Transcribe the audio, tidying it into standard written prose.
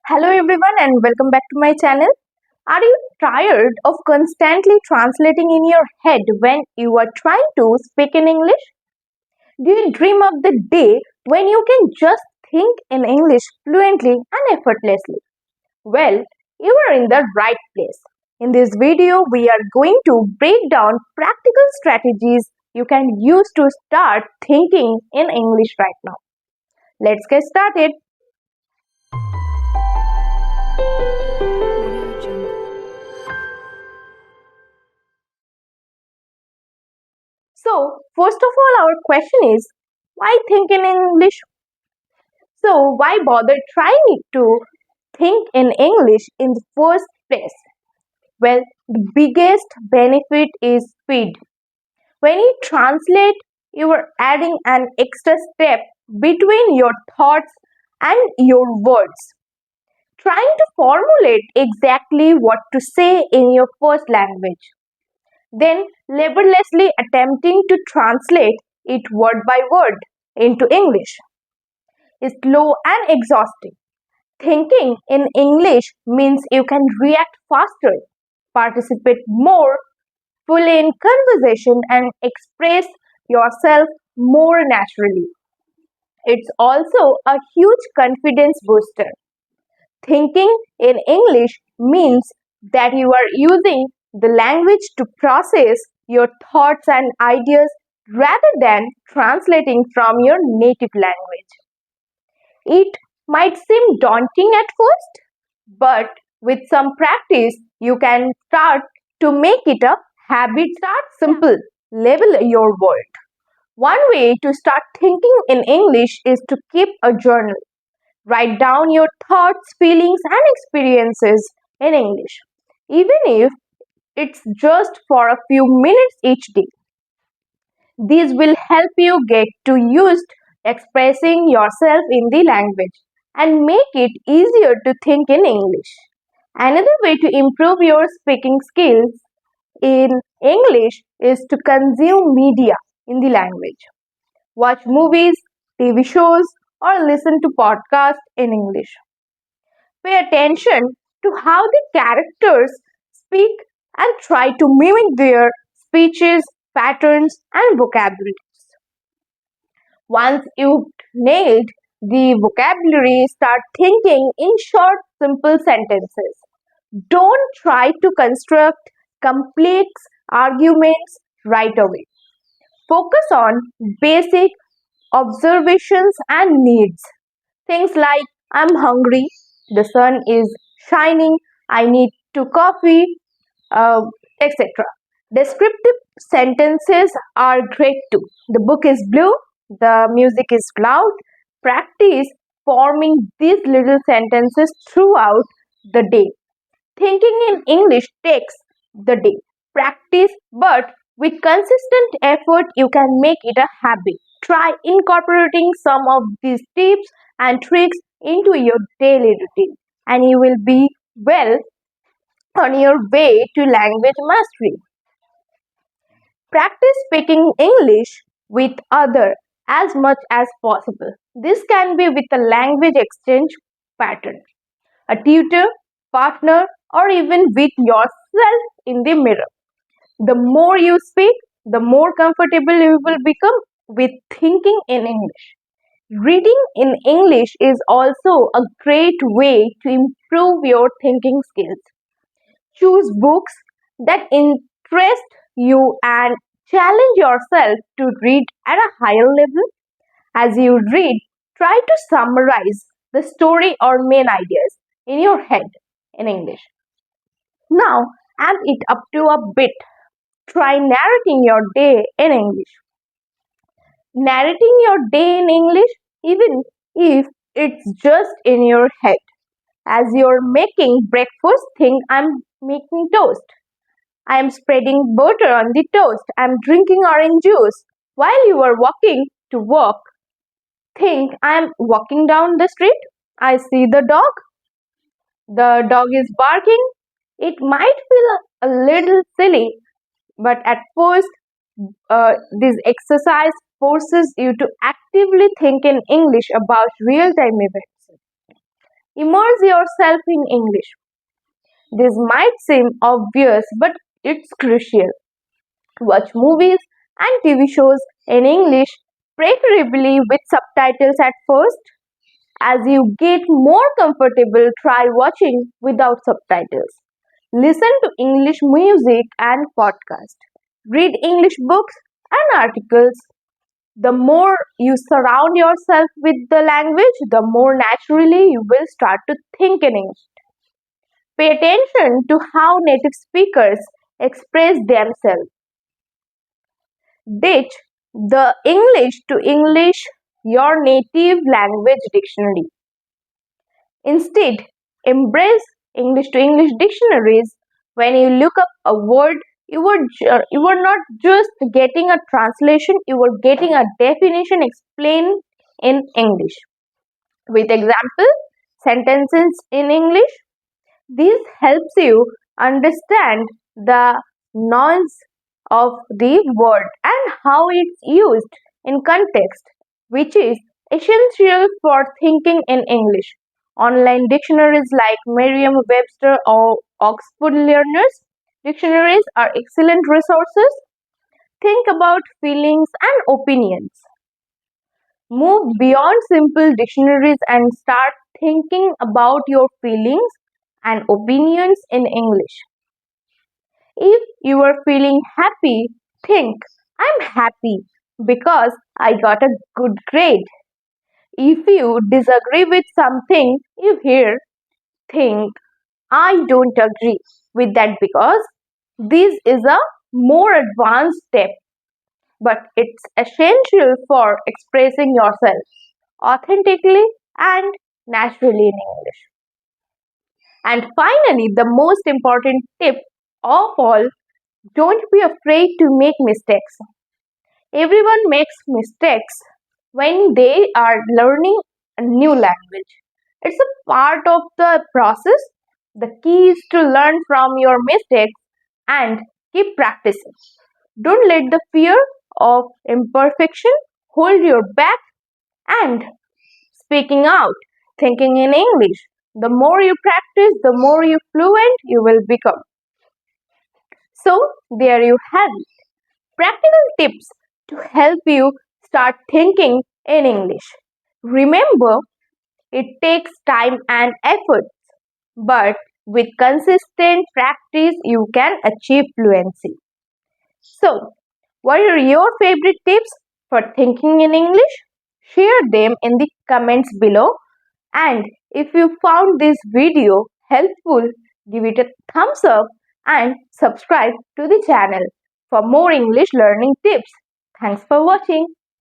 Hello everyone and welcome back to my channel. Are you tired of constantly translating in your head when you are trying to speak in English? Do you dream of the day when you can just think in English fluently and effortlessly? Well, you are in the right place. In this video, we are going to break down practical strategies you can use to start thinking in English right now. Let's get started. So, first of all, our question is why think in English? So, why bother trying to think in English in the first place? Well, the biggest benefit is speed. When you translate, you are adding an extra step between your thoughts and your words. Trying to formulate exactly what to say in your first language, then laboriously attempting to translate it word by word into English is slow and exhausting. Thinking in English means you can react faster, participate more fully in conversation, and express yourself more naturally. It's also a huge confidence booster. Thinking in English means that you are using the language to process your thoughts and ideas rather than translating from your native language. It might seem daunting at first, but with some practice, you can start to make it a habit. Start simple, level your world. One way to start thinking in English is to keep a journal. Write down your thoughts, feelings, and experiences in English, even if it's just for a few minutes each day. These will help you get to used expressing yourself in the language and make it easier to think in English. Another way to improve your speaking skills in English is to consume media in the language. Watch movies, TV shows, or listen to podcasts in English. Pay attention to how the characters speak and try to mimic their speeches, patterns, and vocabularies. Once you've nailed the vocabulary, start thinking in short, simple sentences. Don't try to construct complex arguments right away. Focus on basic observations and needs. Things like I'm hungry, the sun is shining, I need to coffee, etc. Descriptive sentences are great too. The book is blue, the music is loud. Practice forming these little sentences throughout the day. Thinking in English takes the day. Practice, but with consistent effort, you can make it a habit. Try incorporating some of these tips and tricks into your daily routine, and you will be well on your way to language mastery. Practice speaking English with others as much as possible. This can be with a language exchange pattern, a tutor, partner, or even with yourself in the mirror. The more you speak, the more comfortable you will become with thinking in English. Reading in English is also a great way to improve your thinking skills. Choose books that interest you and challenge yourself to read at a higher level. As you read, try to summarize the story or main ideas in your head in English. Now, amp it up to a bit. Try narrating your day in English. Narrating your day in English, even if it's just in your head. As you're making breakfast, think I'm making toast. I am spreading butter on the toast. I'm drinking orange juice. While you are walking to work, think I'm walking down the street. I see the dog. The dog is barking. It might feel a little silly, but at first, this exercise forces you to actively think in English about real time events. Immerse yourself in English. This might seem obvious, but it's crucial. Watch movies and TV shows in English, preferably with subtitles at first. As you get more comfortable, try watching without subtitles. Listen to English music and podcasts. Read English books and articles. The more you surround yourself with the language, the more naturally you will start to think in English. Pay attention to how native speakers express themselves. Ditch the English to English your native language dictionary. Instead, embrace English to English dictionaries. When you look up a word, you are not just getting a translation, you are getting a definition explained in English. With example sentences in English, this helps you understand the nuance of the word and how it's used in context, which is essential for thinking in English. Online dictionaries like Merriam-Webster or Oxford Learners dictionaries are excellent resources. Think about feelings and opinions. Move beyond simple dictionaries and start thinking about your feelings and opinions in English. If you are feeling happy, think, I'm happy because I got a good grade. If you disagree with something you hear, think, I don't agree with that because this is a more advanced step, but it's essential for expressing yourself authentically and naturally in English. And finally, the most important tip of all, don't be afraid to make mistakes. Everyone makes mistakes when they are learning a new language. It's a part of the process. The key is to learn from your mistakes and keep practicing. Don't let the fear of imperfection hold you back and speaking out, thinking in English. The more you practice, the more you fluent you will become. So, there you have it. Practical tips to help you start thinking in English. Remember, it takes time and effort, but with consistent practice, you can achieve fluency. So, what are your favorite tips for thinking in English? Share them in the comments below. And if you found this video helpful, give it a thumbs up and subscribe to the channel for more English learning tips. Thanks for watching.